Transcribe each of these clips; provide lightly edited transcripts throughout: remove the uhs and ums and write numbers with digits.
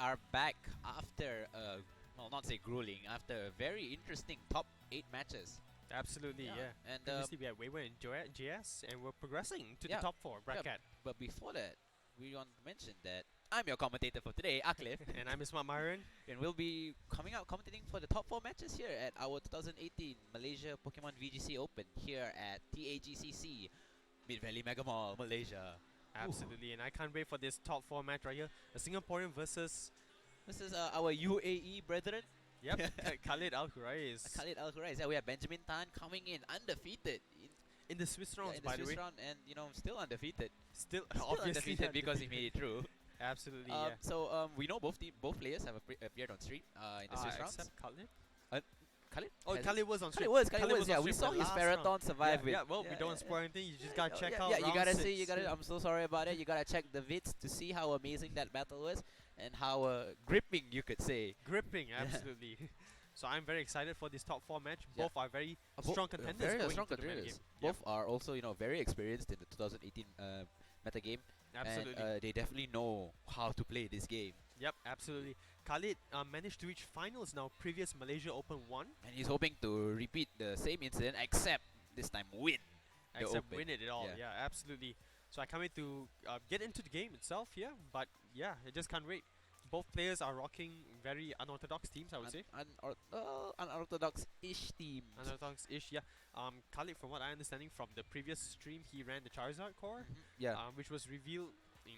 are back after, well, not say grueling, after very interesting top 8 matches. Absolutely, yeah. And Previously we had Wayward and GS, and we're progressing to the yeah, top 4 bracket. but before that, we want to mention that I'm your commentator for today, Aklif. And I'm Smart Myron. And we'll be coming out commentating for the top 4 matches here at our 2018 Malaysia Pokémon VGC Open here at TAGCC, Mid Valley Mega Mall, Malaysia. Absolutely, and I can't wait for this top 4 match right here. A Singaporean versus... This is our UAE brethren. Yep, Khalid Al-Khuraiz. Khalid Al-Khuraiz. Yeah, we have Benjamin Tan coming in undefeated. In the Swiss rounds, in the by Swiss the way. round, and still undefeated. Still Obviously obviously undefeated because he made it through. Absolutely, yeah. So we know both players have appeared on stream in the Swiss rounds. Except Khalid? Khalid? Oh, Khalid was on stream. Khalid was. Yeah, we saw his Marathon survive with. Yeah, well, we don't spoil anything. You just gotta check out. Yeah, you gotta see. round 6. I'm so sorry about it. You gotta check the vids to see how amazing that battle was and how gripping, you could say. Gripping, absolutely. So I'm very excited for this top 4 match. Yeah. Both are very strong contenders. Very going strong into the contenders. metagame. Both are also very experienced in the 2018 metagame. Absolutely. And they definitely know how to play this game. Yep, absolutely. Khalid managed to reach finals now. Previous Malaysia Open 1. And he's hoping to repeat the same incident, except this time win. Except Open. win it all. Yeah. Yeah, absolutely. So I can't wait to get into the game itself here. But yeah, I just can't wait. Both players are rocking very unorthodox teams, I would say. Unorthodox-ish team. Unorthodox-ish, yeah. Khalid, from what I'm understanding from the previous stream, he ran the Charizard core. Yeah. Which was revealed in,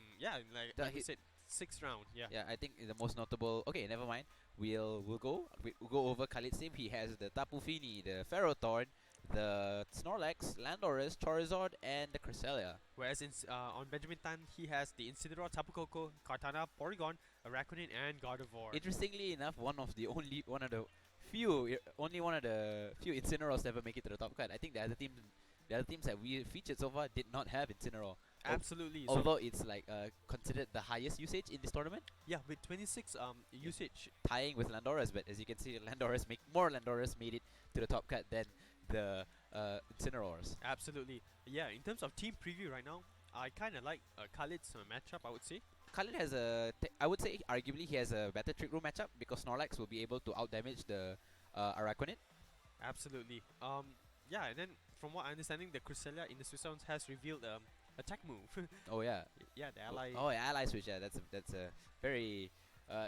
like you said, 6th round. Yeah. Yeah, I think the most notable. Okay, never mind. We'll go over Khalid's team. He has the Tapu Fini, the Ferrothorn, the Snorlax, Landorus, Charizard, and the Cresselia. Whereas on Benjamin Tan, he has the Incineroar, Tapu Koko, Kartana, Porygon, Araquanid, and Gardevoir. Interestingly enough, one of the few Incineroars to ever make it to the top cut. I think the other teams that we featured so far did not have Incineroar. Absolutely. Although it's like considered the highest usage in this tournament. Yeah, with 26 usage. Tying with Landorus, but as you can see, more Landorus made it to the top cut than the Incineroars. Absolutely. Yeah, in terms of team preview right now, I kind of like Khalid's matchup, I would say. Khalid has I would say arguably he has a better Trick Room matchup because Snorlax will be able to outdamage the Araquanid. Absolutely. Yeah, and then from what I'm understanding, the Cresselia in the Swiss rounds has revealed attack move. Oh yeah. Yeah, the ally. Oh yeah, ally switch. Yeah, that's a very,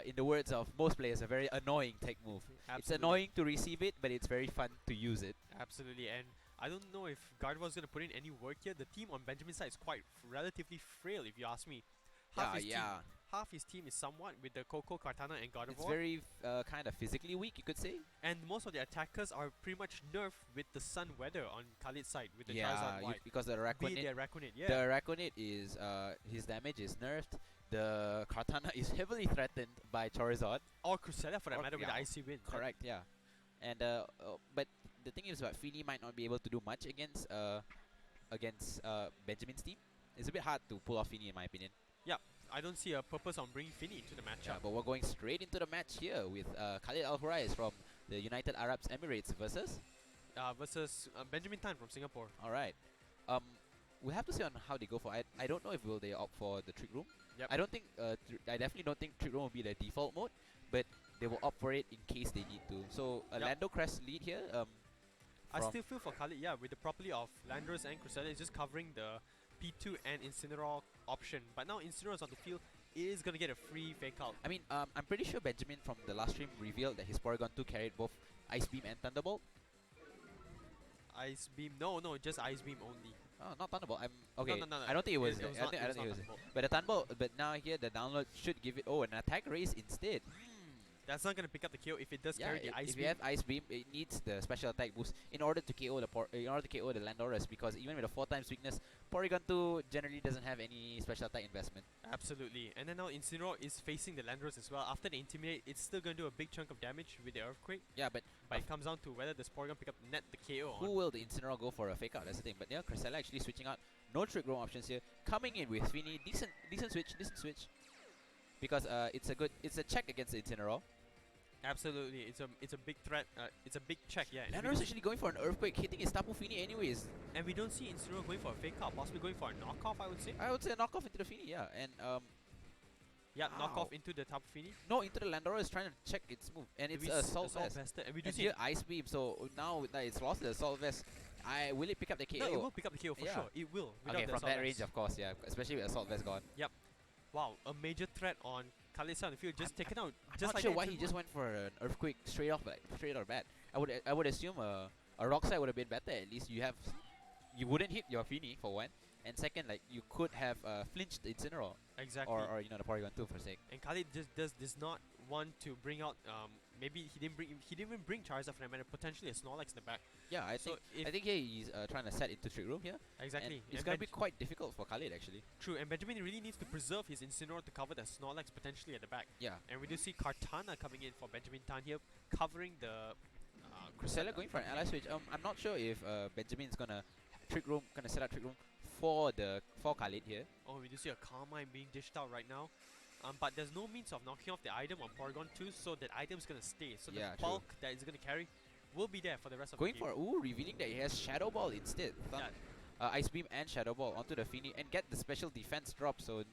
in the words of most players, a very annoying tech move. Absolutely. It's annoying to receive it, but it's very fun to use it. Absolutely, and I don't know if Gardevoir is going to put in any work here. The team on Benjamin's side is quite relatively frail, if you ask me. Half his team is somewhat with the Coco, Kartana, and Gardevoir. It's very kind of physically weak, you could say. And most of the attackers are pretty much nerfed with the Sun Weather on Khalid's side with the Charizard Yeah, White. because the Araquanid, yeah. The Araquanid is his damage is nerfed. The Kartana is heavily threatened by Charizard. Or Cresselia for that matter with the Icy Wind. Correct, yeah. And but the thing is, Fini might not be able to do much against Benjamin's team. It's a bit hard to pull off Fini in my opinion. Yeah, I don't see a purpose on bringing Fini into the matchup. Yeah, but we're going straight into the match here with Khalid Al-Khuraiz from the United Arab Emirates versus Benjamin Tan from Singapore. All right. We'll have to see on how they go for. I don't know if they opt for the Trick Room. Yep. I definitely don't think Trick Room will be the default mode, but they will opt for it in case they need to. So Lando Crest lead here. I still feel for Khalid, yeah, with the property of Landorus and Cresselia, is just covering the P2 and Incineroar option. But now Incineroar is on the field, is going to get a free fake out. I mean, I'm pretty sure Benjamin from the last stream revealed that his Porygon 2 carried both Ice Beam and Thunderbolt. Ice Beam? No, just Ice Beam only. Oh, not Thunderbolt. Okay. No. I don't think it was. I don't think it was. But the Thunderbolt. But now here the download should give it. Oh, an attack raise instead. That's not going to pick up the KO if it does carry the Ice Beam. If you have Ice Beam, it needs the special attack boost in order to KO the Landorus, because even with a 4x weakness, Porygon 2 generally doesn't have any special attack investment. Absolutely. And then now Incineroar is facing the Landorus as well. After the Intimidate, it's still going to do a big chunk of damage with the Earthquake. Yeah, but it comes down to whether the Porygon pick up net the KO Who will the Incineroar go for a fake out? That's the thing. But yeah, Cresselia actually switching out. No Trick Room options here. Coming in with Fini, decent switch. Because it's a check against the Incineroar. Absolutely, it's a big threat. It's a big check, yeah. Landorus actually going for an Earthquake, hitting his Tapu Fini anyways. And we don't see Incineroar going for a fake out, possibly going for a knockoff, I would say. I would say a knockoff into the Fini, yeah. And Yeah, knock Wow. off into the Tapu Fini. No, into the Landora is trying to check its move, and it's Assault Vest. Vested, and we do And see here Ice Beam, so now that it's lost the Assault Vest, will it pick up the KO? No, it will pick up the KO for Yeah. sure. It will. Okay, the from Assault that range, Vest. of course, yeah, especially with Assault Vest gone. Yep. Wow, a major threat on Khalid on the field, just taken out. I'm Just not like sure that why in he turn just one. went for an Earthquake straight off, like straight or bat. I would assume a Rock Slide would have been better. At least you wouldn't hit your Fini for one, and second, like you could have flinched the Incineroar. Exactly. Or the Porygon 2 for sake. And Khalid just does not want to bring out. Maybe he didn't even bring Charizard for that matter. Potentially a Snorlax in the back. Yeah, I think he's trying to set into Trick Room here. Exactly. And it's gonna be quite difficult for Khalid actually. True, and Benjamin really needs to preserve his Incineroar to cover the Snorlax potentially at the back. Yeah. And we do see Kartana coming in for Benjamin Tan here, covering the. Crusader going for an ally switch. I'm not sure if Benjamin's gonna set up Trick Room for Khalid here. Oh, we do see a Carmine being dished out right now. But there's no means of knocking off the item on Porygon 2, so that item's gonna stay. So Yeah, the bulk that it's gonna carry will be there for the rest of Going the game. for revealing that he has Shadow Ball instead. Yeah. Ice Beam and Shadow Ball onto the Fini and get the special defense drop, so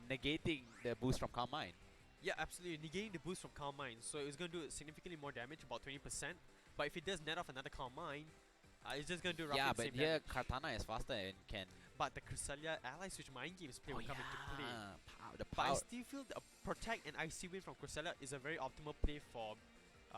negating the boost from Carmine. Yeah, absolutely. Negating the boost from Carmine. So it's going to do significantly more damage, about 20%. But if it does net off another Carmine, it's just going to do roughly Yeah, the but same here damage. Kartana is faster and can. But the Cresselia Ally Switch Mind Games play will come into play. The But I power. still feel the Protect and Icy Wind from Cresselia is a very optimal play for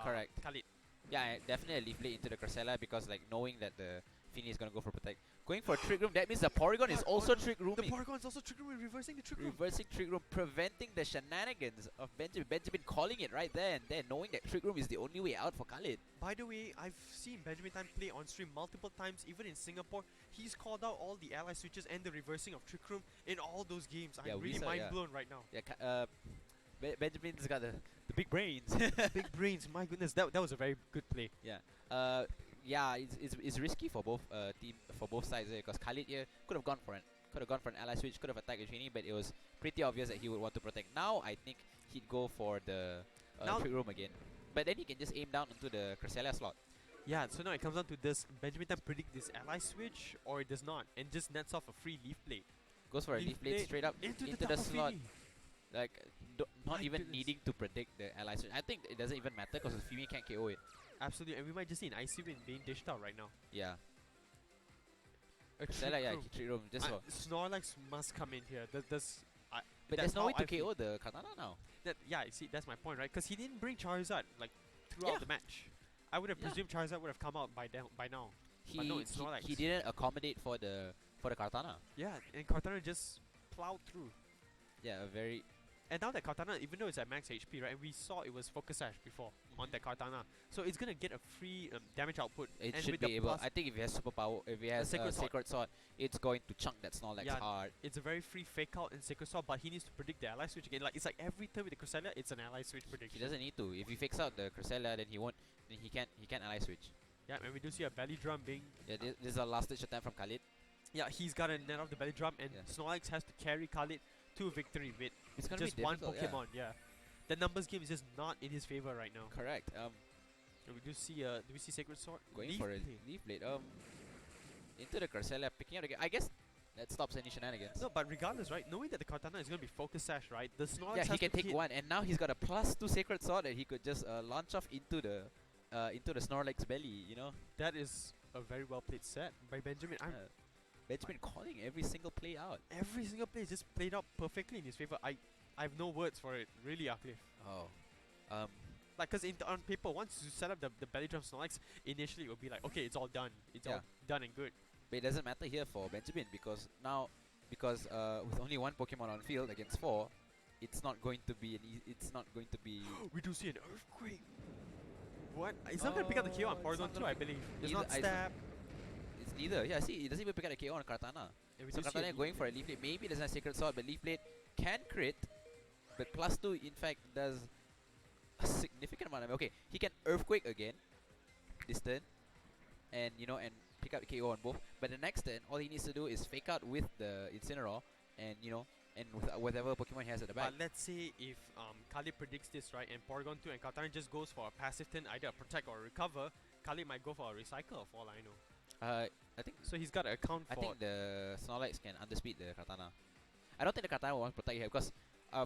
Correct. Khalid. Yeah, definitely a Leaf Blade into the Cresselia because like knowing that the Fini is gonna go for Protect. Going for Trick Room, that means the Porygon is also Trick Rooming. The Porygon is also Trick Room, reversing the Trick Room. Reversing Trick Room, preventing the shenanigans of Benjamin. Benjamin calling it right there and then, knowing that Trick Room is the only way out for Khalid. By the way, I've seen Benjamin Tan play on stream multiple times, even in Singapore. He's called out all the ally switches and the reversing of Trick Room in all those games. Yeah, I'm we really saw, mind yeah. blown right now. Yeah, Benjamin's got the big brains. Big brains, my goodness, that was a very good play. Yeah. Yeah, it's risky for both both sides because Khalid here could have gone for an ally switch, could have attacked with Fini, but it was pretty obvious that he would want to protect. Now I think he'd go for the Trick Room again, but then he can just aim down into the Cresselia slot. Yeah, so now it comes down to this. Benjamin Tan predict this ally switch or it does not, and just nets off a free Leaf Blade. Goes for a Leaf Blade straight up into the Tapu slot. Fini. Like not My even goodness. needing to predict the ally switch. I think it doesn't even matter because the Fini can't KO it. Absolutely, and we might just see an Icy Wind being dished out right now. Yeah. A Cresselia, yeah, Room. Trick Room just for. Snorlax must come in here. But That's there's no how way to I feel. KO the Katana now. Yeah, see, that's my point, right? Because he didn't bring Charizard like throughout Yeah. the match. I would have Yeah. presumed Charizard would have come out by now. But no, it's Snorlax. He didn't accommodate for the Kartana. Yeah, and Kartana just plowed through. Yeah, a very. And now that Kartana, even though it's at max HP, right? And we saw it was Focus Sash before on that Kartana, so it's gonna get a free damage output. It and should with be the able. plus, I think if it has superpower, if it has Sacred Sword. Sacred Sword, it's going to chunk that Snorlax Yeah. hard. it's a very free fake out and Sacred Sword, but he needs to predict the ally switch again. Like it's like every turn with the Cresselia, it's an ally switch prediction. He doesn't need to. If he fakes out the Cresselia, then he won't. Then he can't ally switch. Yeah, and we do see a belly drum being. Yeah, this is a last ditch attempt from Khalid. Yeah, he's got a net off the belly drum, and Yeah. Snorlax has to carry Khalid to victory with It's gonna just be one difficult, Pokemon. Yeah. The numbers game is just not in his favor right now. Correct. And we do see do we see Sacred Sword? Going Leaf for a Blade. Leaf Blade. Into the Cresselia, picking out again. I guess that stops any shenanigans. No, but regardless, right? Knowing that the Kartana is going to be Focus Sash, right? The Snorlax Yeah, has he can to take hit. one, and now he's got a +2 Sacred Sword that he could just launch off into the Snorlax belly. You know, That is a very well played set by Benjamin. Benjamin calling every single play out. Every single play is just played out perfectly in his favor. I have no words for it. Really, Uplift. Oh, Like, because on paper, once you set up the belly drum Snorlax, initially it would be like, okay, it's all done. It's all done and good. but it doesn't matter here for Benjamin because with only one Pokemon on field against 4, it's not going to be We do see an Earthquake. What? It's not going to pick up the KO on it's Porygon not 2, gonna I pick- believe. It's either- not stab. It's neither. Yeah, see, it doesn't even pick up the KO on Kartana. And we So do see a Kartana going for a Leaf Blade. Maybe it doesn't have Sacred Sword, but Leaf Blade can crit. But +2, in fact, does a significant amount of. Okay, he can Earthquake again, this turn, and pick up the KO on both. But the next turn, all he needs to do is fake out with the Incineroar, and with whatever Pokemon he has at the back. But let's say if Khalid predicts this, right, and Porygon 2 and Kartana just goes for a passive turn, either a Protect or a Recover, Khalid might go for a Recycle, for all I know. I think So he's got to account for. the Snorlax can underspeed the Kartana. I don't think the Kartana will want to protect here because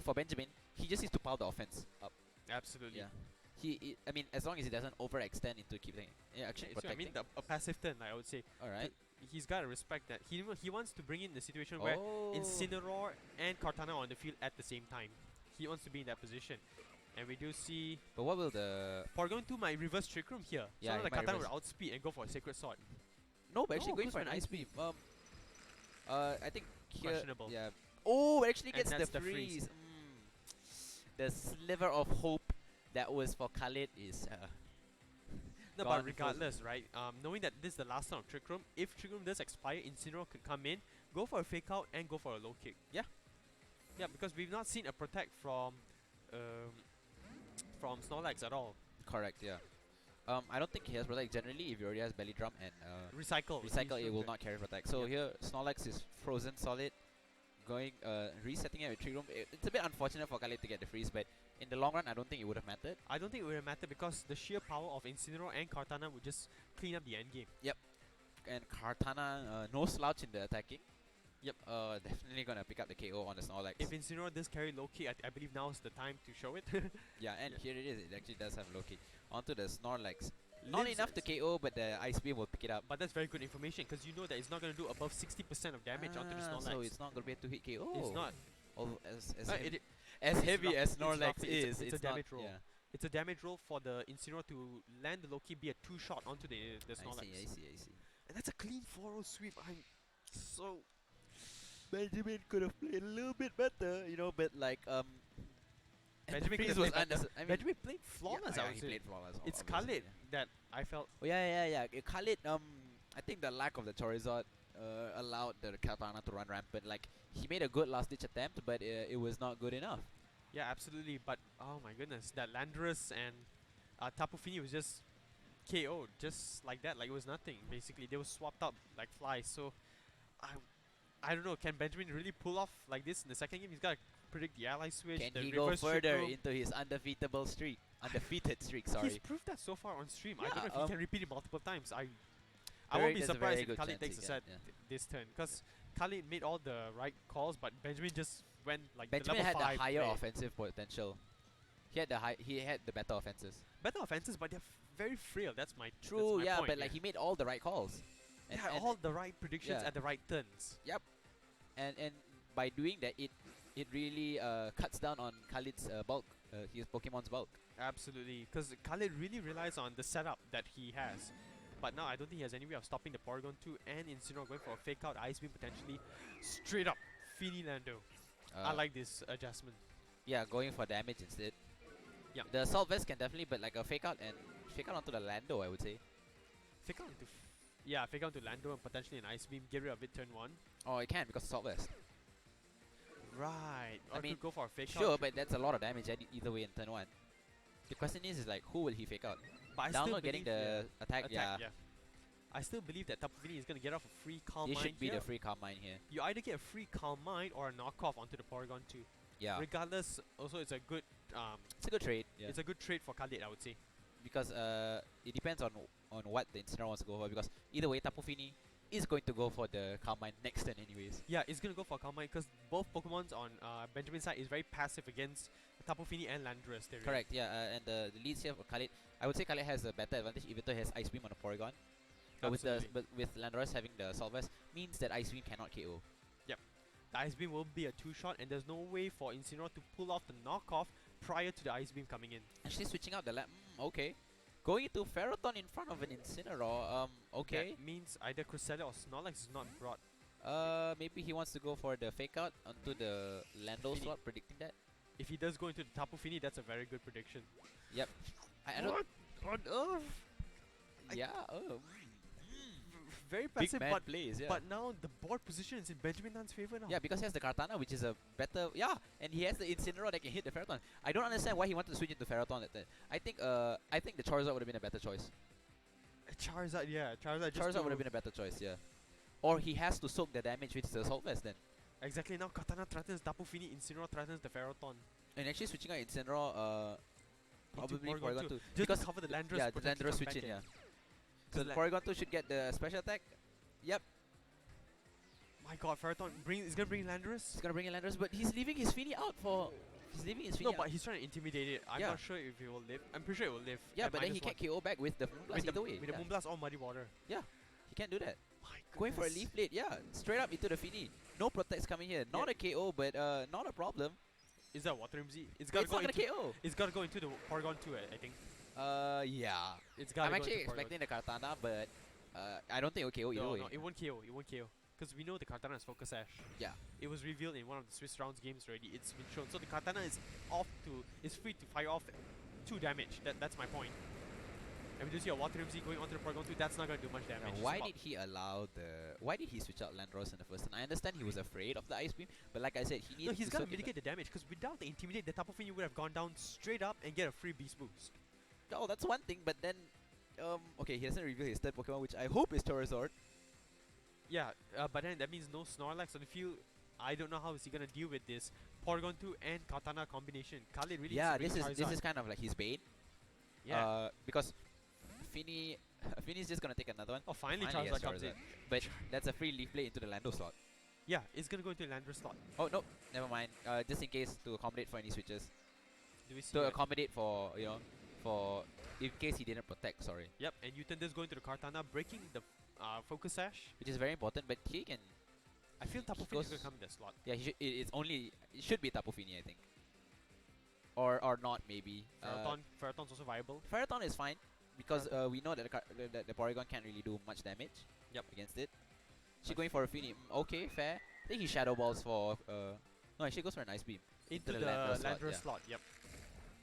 for Benjamin, he just needs to pile the offense up. Absolutely. Yeah. I mean, as long as he doesn't overextend into keeping action So I protecting. mean, a passive turn, I would say. Alright. He's got to respect that. He wants to bring in the situation where Incineroar and Kartana are on the field at the same time. He wants to be in that position. And we do see... But what will the... Porygon 2 might reverse Trick Room here. Yeah, so the Kartana will outspeed and go for a Sacred Sword. No, but actually going for an Ice Beam. I think here... Questionable. Yeah. Oh, it actually gets And that's the the freeze. The sliver of hope that was for Khalid is... No, gone but regardless, right? Knowing that this is the last turn of Trick Room, if Trick Room does expire, Incineroar could come in, go for a Fake Out, and go for a low kick. Yeah. Yeah, because we've not seen a Protect from Snorlax at all. Correct, yeah. I don't think he has Protect. Generally, if he already has Belly Drum and Recycle, it will not carry Protect. So here, Snorlax is frozen solid. Going, resetting it with Trick Room. It's a bit unfortunate for Khalid to get the freeze, but in the long run, I don't think it would have mattered. I don't think it would have mattered because the sheer power of Incineroar and Kartana would just clean up the end game. Yep. And Kartana, no slouch in the attacking. Yep. Definitely gonna pick up the KO on the Snorlax. If Incineroar does carry low kick, I believe now is the time to show it. Yeah, and here it is. It actually does have low kick. Onto the Snorlax. Not enough to KO, but the Ice Beam will pick it up. But that's very good information because you know that it's not going to do above 60% of damage onto the Snorlax. So it's not going to be a 2-hit KO. It's not. As heavy as Snorlax is, it's a damage not, roll. Yeah. It's a damage roll for the Incineroar to land the low key, be a 2-shot onto the Snorlax. I see. And that's a clean 4-0 sweep. I'm so... Benjamin could have played a little bit better, you know, but like Benjamin Benjamin played flawless. He played flawless. It's Khalid that I felt. Oh, yeah. Khalid. I think the lack of the Charizard allowed the Kartana to run rampant. Like he made a good last-ditch attempt, but it was not good enough. Yeah, absolutely. But oh my goodness, that Landorus and Tapu Fini was just KO'd just like that. Like it was nothing. Basically, they were swapped out like flies. So I don't know. Can Benjamin really pull off like this in the second game? He's got to predict the ally switch. Can he go further into his undefeated streak? Sorry. He's proved that so far on stream. Yeah, I don't know if he can repeat it multiple times. I won't be surprised if Khalid takes a set this turn because Khalid made all the right calls, but Benjamin just went like Benjamin the level had the 5 higher play. offensive potential. He had the better offenses. Better offenses, but they're very frail. That's my true. That's my point, but like he made all the right calls. And all the right predictions at the right turns. Yep. And by doing that, it really cuts down on Khalid's bulk, his Pokemon's bulk. Absolutely, because Khalid really relies on the setup that he has. But now I don't think he has any way of stopping the Porygon 2 and Incineroar going for a fake out Ice Beam potentially. Straight up, Fini Lando. I like this adjustment. Yeah, going for damage instead. Yeah. The Assault Vest can definitely, but like a fake out onto the Lando, I would say. Fake out into fake out to Lando and potentially an Ice Beam, get rid of it turn 1. Oh, it can because Assault Vest. Right. I mean, could go for a fake out. Sure, but that's a lot of damage either way in turn 1. The question is like, who will he fake out? But Down not getting the attack, yeah. I still believe that Tapu Fini is going to get off a free Calm Mind. It should be the free Calm Mind here. You either get a free Calm Mind or a knockoff onto the Porygon 2. Yeah. Regardless, also it's a good it's a good trade. Yeah. It's a good trade for Khalid, I would say. Because it depends on what the Incineroar wants to go for. Because either way, Tapu Fini is going to go for the Calm Mind next turn anyways. Yeah, it's going to go for Calm Mind because both Pokemons on Benjamin's side is very passive against Tapu Fini and Landorus. Correct, yeah. And the leads here for Khalid, I would say Khalid has a better advantage even though he has Ice Beam on the Porygon. But with Landorus having the Assault Vest means that Ice Beam cannot KO. Yep. The Ice Beam will be a 2-shot and there's no way for Incineroar to pull off the knockoff prior to the Ice Beam coming in. Actually switching out the lap, okay. Going into Ferrothorn in front of an Incineroar, okay. That means either Cresselia or Snorlax is not brought. Maybe he wants to go for the fake out onto the Lando slot, predicting that. If he does go into the Tapu Fini, that's a very good prediction. Yep. What on earth? Yeah, very passive, big plays, yeah. But now the board position is in Benjamin Tan's favor now. Yeah, because he has the Kartana, which is a better... Yeah, and he has the Incineroar that can hit the Ferrothorn. I don't understand why he wanted to switch into Ferrothorn at that. I think the Charizard would have been a better choice. Charizard, yeah. Charizard would have been a better choice, yeah. Or he has to soak the damage with the Assault Vest then. Exactly, now Kartana threatens Tapu Fini, Incineroar threatens the Ferrothorn. And actually switching out Incineroar, probably Porygon 2. Just to cover the Landorus. Yeah, the Landorus switch in, yeah. So the Porygon 2 should get the special attack. Yep. My God, Ferrothorn is gonna bring Landorus. He's gonna bring in Landorus, but he's leaving his Fini out for. He's leaving his Fini No, out. but he's trying to intimidate it. I'm Yeah. not sure if it will live. I'm pretty sure it will live. Yeah, at but then he -1. can't KO back with the Moonblast either way. With the Moonblast or Muddy Water. He can't do that. My Going for a goodness. Leaf Blade, yeah, straight up into the Fini. No protects coming here. Not a KO, but not a problem. Is that Water MZ? It's not gonna KO. It's gotta go into the Porygon 2, I think. Yeah. It's gotta I'm go actually into Porygon. expecting the Kartana, but I don't think it'll KO either No, way. no, it won't KO. It won't KO. Because we know the Kartana has Focus Sash. Yeah. It was revealed in one of the Swiss rounds games already. It's been shown. So the Kartana is free to fire off 2 damage. That's my point. And we do see a Water MZ going onto the Porygon 2. That's not gonna do much damage. Now, It's why about- did he allow the? Why did he switch out Landorus in the first turn? I understand he was afraid of the Ice Beam, but like I said, he needs No, he's to gotta circuit mitigate the damage. Because without the Intimidate, the Tapu Fini would have gone down straight up and get a free Beast Boost. Oh, that's one thing, but then, okay, he doesn't reveal his third Pokemon, which I hope is Charizard. Yeah, but then that means no Snorlax on the field. I don't know how is he gonna deal with this Porygon 2 and Katana combination. Khalid really Yeah, needs to bring this Charizard. is kind of like his bane. Yeah. Because Fini's just gonna take another one. Oh, finally Finally, Charizard yes, comes in. But that's a free Leaf Blade into the Lando slot. Yeah, it's gonna go into Landorus slot. Oh no, never mind. Just in case to accommodate for any switches. Do we see To that? accommodate for for in case he didn't protect. Sorry, Yep, and Uton does go into the Kartana, breaking the Focus Sash. which is very important. But he can. I feel Tapu he Fini is goes- gonna come in that slot. Yeah, he should. It should be Tapu Fini, I think. Or not maybe. Ferrothorn's also viable. Ferrothorn is fine because we know that the Porygon can't really do much damage. Yep. Against it. She going for a Fini. Okay, fair. I think he Shadow Balls for. No, actually goes for an Ice Beam. Into the Landorus slot, Landorus yeah. slot, yep.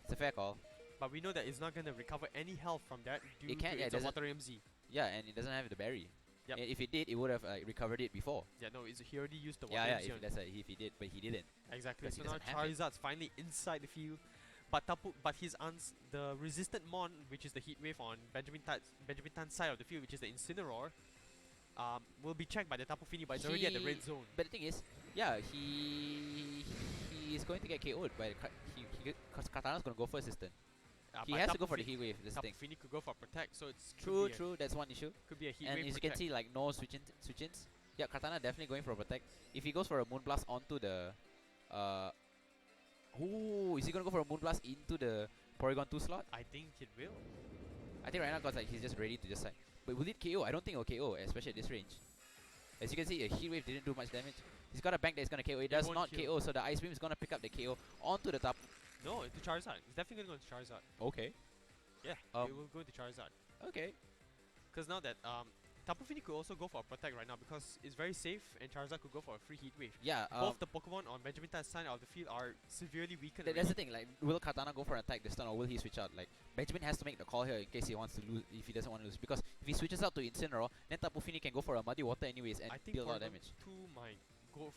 It's a fair call. But we know that it's not gonna recover any health from that due It can't, to yeah, its it a doesn't- Water MZ. Yeah, and it doesn't have the berry. Yep. If it did, it would have recovered it before. Yeah, no, he already used the Water Yeah, MZ yeah. on If he did, but he didn't. Exactly. Because So he now doesn't have it. Charizard's finally inside the field, but his the resistant Mon, which is the Heat Wave on Benjamin Tan's side of the field, which is the Incineroar, will be checked by the Tapu Fini, but it's already at the red zone. But the thing is, yeah, he is going to get KO'd by the because Katana's going to go first this turn. He But has to Tapu go for the Fi- Heat Wave. This Tapu thing. Fini could go for Protect, so it's True, that's one issue. Could be a Heat And Wave as you can Protect. see, like no switch-ins. Yeah, Katana definitely going for a protect. If he goes for a Moonblast onto the, is he gonna go for a Moonblast into the Porygon 2 slot? I think it will. I think right now, cause like he's just ready to just like. But will it KO? I don't think it'll KO, especially at this range. As you can see, a Heat Wave didn't do much damage. He's got a bank that's gonna KO. It does won't not kill. KO, so the Ice Beam is gonna pick up the KO onto the top. No, into Charizard. It's definitely gonna go into Charizard. Okay. Yeah, Um, it will go into Charizard. Okay. Because now that Tapu Fini could also go for a Protect right now because it's very safe, and Charizard could go for a free Heat Wave. Yeah. Both the Pokemon on Benjamin Tan's side of the field are severely weakened. That's the already. thing. Like, will Katana go for an attack this turn, or will he switch out? Like, Benjamin has to make the call here in case he wants to lose. If he doesn't want to lose, because if he switches out to Incineroar, then Tapu Fini can go for a Muddy Water anyways and I think deal a lot of Porygon damage. 2 might go.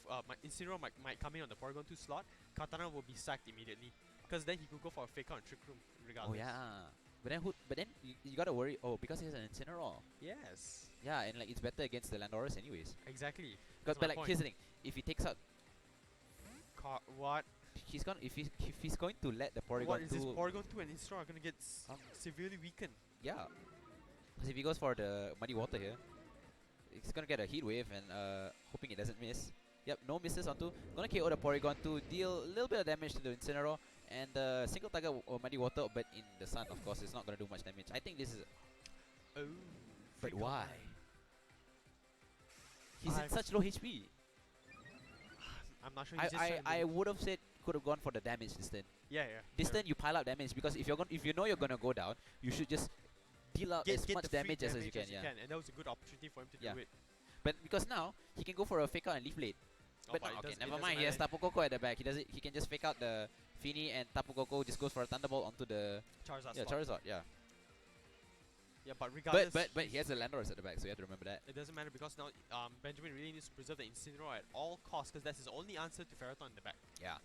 Incineroar might come in on the Porygon 2 slot. Katana will be sacked immediately because then he could go for a Fake Out and Trick Room Oh regardless. yeah. But then you gotta worry. Oh, because he has an Incineroar. Yes. Yeah, and like it's better against the Landorus anyways. Exactly. Because That's but my like point. here's the thing: if he takes out, What? he's gonna if he's going to let the Porygon What is this? 2 Porygon 2 and Incineroar are gonna get severely weakened. Yeah. Because if he goes for the Muddy Water here, he's gonna get a Heat Wave and hoping it doesn't miss. Yep, no misses onto. Gonna KO the Porygon to deal a little bit of damage to the Incineroar and the single target Muddy Water, but in the sun, of course, it's not gonna do much damage. I think this is. Oh. But Fake Out. why? He's in I've- such low HP. I'm not sure. He's just I trying to- would have said could have gone for the damage this turn. Yeah. This yeah. turn you pile up damage because if you know you're gonna go down, you should just deal out as Get much the free damage as you can. Yeah. And that was a good opportunity for him to Yeah. do it. But because now he can go for a fake out and Leaf Blade. But it no, okay, does- it never doesn't mind. He has matter. Tapu Koko at the back. He can just fake out the Fini and Tapu Koko just goes for a Thunderbolt onto the Charizard yeah slot. Charizard. Yeah. Yeah, but regardless, But he has a Landorus at the back, so you have to remember that. it doesn't matter because now Benjamin really needs to preserve the Incineroar at all costs because that's his only answer to Ferrothorn in the back. Yeah.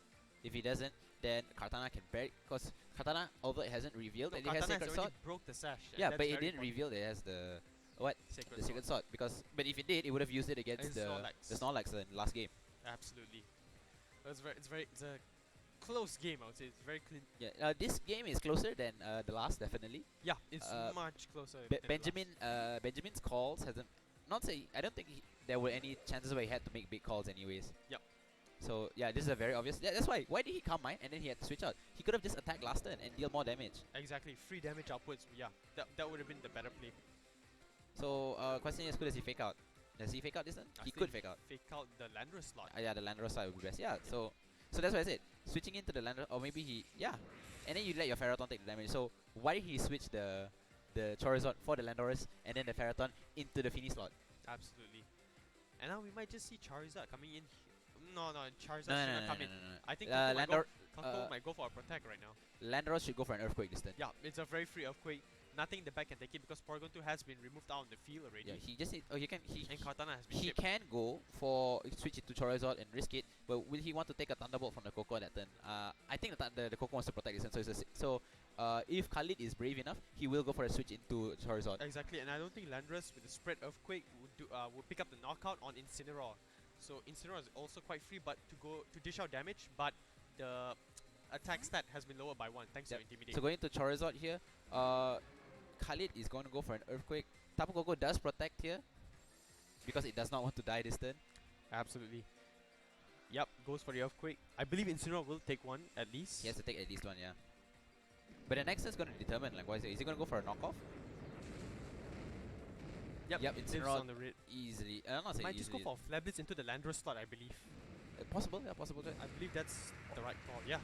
If he doesn't, then Kartana can bury. Because Kartana, although it hasn't revealed No, that it has Katana Sacred has Sword. already broke the sash. and Yeah, that's but it very didn't important. reveal that it has the what Sacred the Sacred Sword. Because but if it did, it would have used it against And the Snorlax in last game. Absolutely. It's a close game. I would say it's very clean. Yeah. This game is closer than the last, definitely. Yeah, it's Uh, much closer. than last. Benjamin's calls hasn't not say I don't think there were any chances where he had to make big calls anyways. Yep. So yeah, this is a very obvious. Yeah, that's why. Why did he come mine and then he had to switch out? He could have just attacked last turn and deal more damage. Exactly, free damage upwards. Yeah, that would have been the better play. So question is, who does he fake out? Does he fake out this turn? I He think could fake out. Fake out the Landorus slot. Yeah, the Landorus side would be best. Yeah, so that's what I said. Switching into the Landorus, or maybe he, yeah, and then you let your Ferroton take the damage. So why did he switch the Charizard for the Landorus and then the Ferroton into the Fini slot? Absolutely. And now we might just see Charizard coming in. No, Charizard No, should no, not no, come no, in. no, no. I think Landor, Coco might go for a protect right now. Landorus should go for an Earthquake this turn. Yeah, it's a very free earthquake. Nothing in the back can take it because Porygon 2 has been removed out on the field already. Yeah, he just need, oh, he can, and Kartana has been he shipped. can go for switch it to Charizard and risk it, but will he want to take a Thunderbolt from the Coco that turn? I think the Coco wants to protect this turn, so if Khalid is brave enough, he will go for a switch into Charizard. Exactly, and I don't think Landorus with the spread earthquake would pick up the knockout on Incineroar. So Incineroar is also quite free, but to dish out damage, but the attack stat has been lowered by 1 thanks to Intimidate. So going to Charizard here, Khalid is going to go for an Earthquake. Tapu Koko does protect here because it does not want to die this turn. Absolutely. Yep, goes for the earthquake. I believe Incineroar will take one at least. He has to take at least one, yeah. But the next is going to determine, like, what is he going to go for a knockoff? Yep, Lives Incineroar on the red. easily. I'm not saying Might easily. just go for Flare Blitz into the Landorus slot, I believe. Possible, yeah, possible. I believe that's the right call, yeah.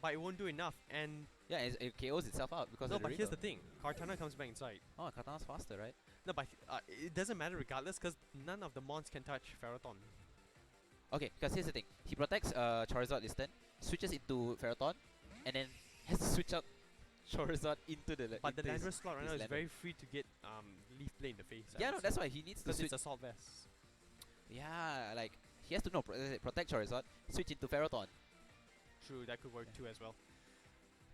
But it won't do enough, and Yeah, it KOs itself out because no, of the but here's the Reaper. thing. Kartana comes back inside. Oh, Katana's faster, right? No, but it doesn't matter regardless, because none of the mons can touch Ferroton. Okay, because here's the thing. He protects Charizard this turn, switches into Ferroton, and then has to switch out Charizard into the But the into his- Landorus slot right his now is Landorus. very free to get Leaf Play in the face. Yeah, no, that's why he needs to because switch. it's Assault Vest. Yeah, like he has to know protect Charizard, switch into Ferroton. True, that could work too as well.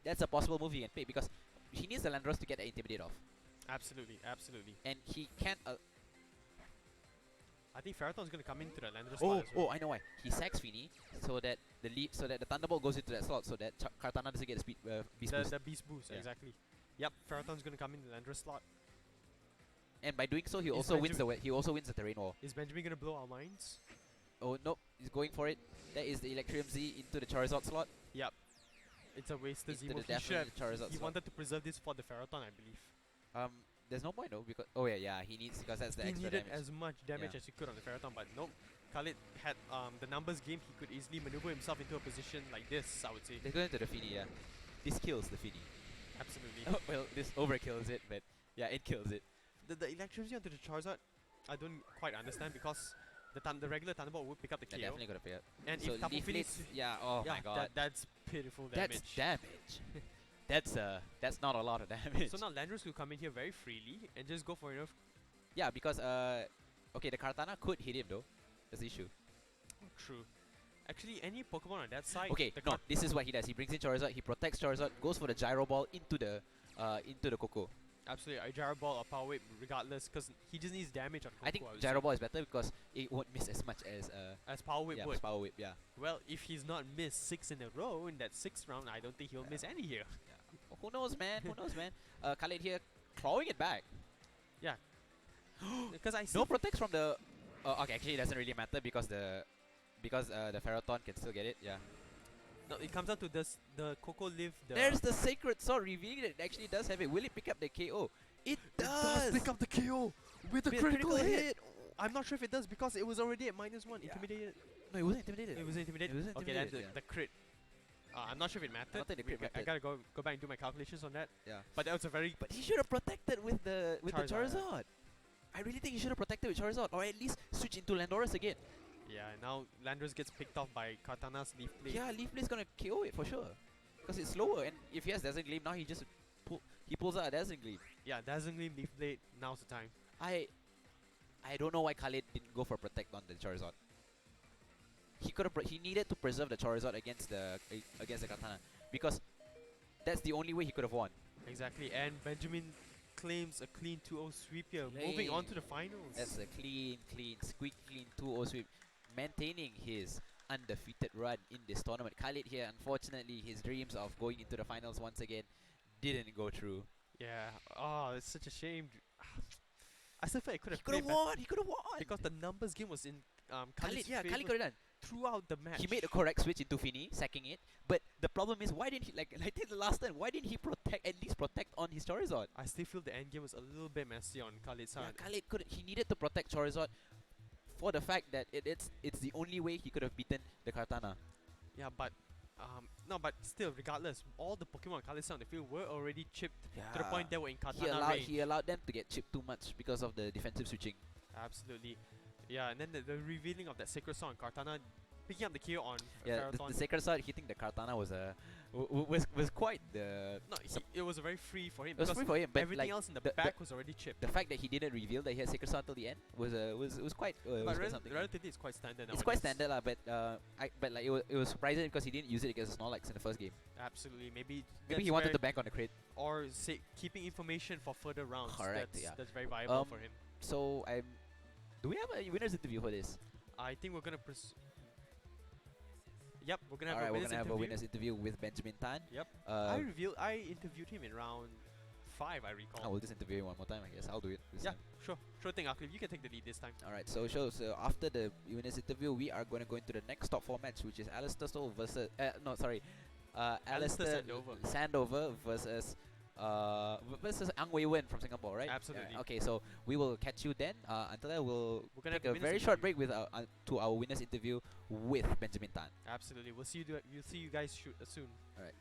That's a possible move he can pick because he needs the Landorus to get the Intimidate off, Absolutely, absolutely. and he can't. I think Ferroton's gonna come into the Landorus slot as well. I know why. He sacks Fini so that the Thunderbolt goes into that slot so that Kartana doesn't get the speed beast boost. The Beast Boost, Yeah. exactly. Yep, Ferroton's gonna come in the Landorus slot. And by doing so, he Is also wins Benjamin- he also wins the terrain war. Is Benjamin gonna blow our minds? Oh nope, he's going for it. That is the Electrium Z into the Charizard slot. Yep. It's a wasted Into the Z-move. He should have. Charizard He slot. wanted to preserve this for the Ferroton, I believe. There's no point though because yeah, he needs because that's the He extra needed damage. as much damage Yeah. as he could on the Ferroton, but nope. Khalid had the numbers game. He could easily maneuver himself into a position like this, I would say. Let's go into the Fini, yeah. This kills the Fini. Absolutely. Oh, well, this overkills it, but yeah, it kills it. The electricity onto the Charizard, I don't quite understand because the regular Thunderbolt would pick up the They're KO. definitely gonna pay it. And So if Tapu Leaf Fini Blitz, yeah, oh my god. that's pitiful damage. That's damage. That's not a lot of damage. So now Landorus will come in here very freely and just go for enough. Yeah, because okay, the Kartana could hit him though. That's the issue. True. Actually, any Pokemon on that side. Okay, the no, this is what he does. He brings in Charizard, he protects Charizard, goes for the Gyro Ball into the Coco. Absolutely, a Gyro Ball or Power Whip, regardless, because he just needs damage on Coco. I think would Gyro say. Ball is better because it won't miss as much as Power Whip yeah, would. Power Whip. Yeah. Well, if he's not missed 6 in a row in that 6th round, I don't think he'll miss any here. Who knows, man? Who knows, man? Khalid here clawing it back. Yeah. Because I see No protects from the. Okay, actually, it doesn't really matter because the Ferroton can still get it. Yeah. no, it comes down to this, the Coco live. There's the Sacred Sword revealing that it actually does have it. Will it pick up the KO? It does. pick up the KO with a With critical hit. I'm not sure if it does because it was already at -1. Yeah. Intimidated. No, it wasn't intimidated. It was intimidated. It was Okay, then intimidated, the crit. I'm not sure if it mattered. don't think the crit I mattered. gotta go back and do my calculations on that. Yeah. But that was a very But he should have protected with the Charizard. Charizard. I really think he should have protected with Charizard, or at least switch into Landorus again. yeah. Now Landorus gets picked off by Kartana's Leaf Blade. Yeah, Leaf Blade's gonna KO it for sure, because it's slower. And if he has Dazzling Gleam now, he just pulls out a Dazzling Gleam. Yeah, Dazzling Gleam, Leaf Blade. Now's the time. I don't know why Khalid didn't go for protect on the Charizard. He needed to preserve the Charizard against the Katana because that's the only way he could have won. Exactly. And Benjamin claims a clean 2-0 sweep here. Moving on to the finals. That's a squeak clean 2-0 sweep, maintaining his undefeated run in this tournament. Khalid here, unfortunately, his dreams of going into the finals once again didn't go through. Yeah. Oh, it's such a shame. I still felt it could He have could have played better won. He could have won. because the numbers game was in Khalid, Khalid's yeah, Khalid favor could have done. throughout the match. He made a correct switch into Fini, sacking it. But the problem is, why didn't he like did the last turn? Why didn't he at least protect on his Charizard? I still feel the end game was a little bit messy on Khalid's Yeah, side. Khalid could. He needed to protect Charizard for the fact that it's the only way he could have beaten the Kartana. Yeah, but no, but still, regardless, all the Pokemon on Khalid's side on the field were already chipped to the point they were in Katana range. He allowed them to get chipped too much because of the defensive switching. Absolutely. Yeah, and then the revealing of that Sacred Sword on Kartana, picking up the KO on Yeah, Ferrothorn. the Sacred Sword hitting the Kartana was was quite the. No, it was very free for him. It was because free for him, but everything like else in the the- back was already chipped. the fact that he didn't reveal that he had Sacred Sword until the end was quite. But was quite something. relatively, it's quite standard It's quite nowadays. standard lah, but like it was surprising because he didn't use it against Snorlax in the first game. Absolutely, maybe Maybe he that's wanted where- to bank on the crit. or say keeping information for further rounds. Correct, That's, yeah. that's very viable for him. So do we have a winners interview for this? I think we're gonna Yep, we're gonna have Alright, a we're winners gonna have a interview. winners interview with Benjamin Tan. Yep. Uh, I interviewed him in round 5, I recall. I will just interview him one more time. I guess I'll do it. This Yeah, time. sure thing, Aklif. You can take the lead this time. Alright, so after the winners interview, we are going to go into the next top 4 match, which is Alistair Stoll versus Alistair Sandover versus versus Ang Wei Wen from Singapore, right? Absolutely. Okay, so we will catch you then. Until then, we're gonna take have a a very winners short interview. break with to our winners interview with Benjamin Tan. Absolutely. We'll see you guys soon. Alright.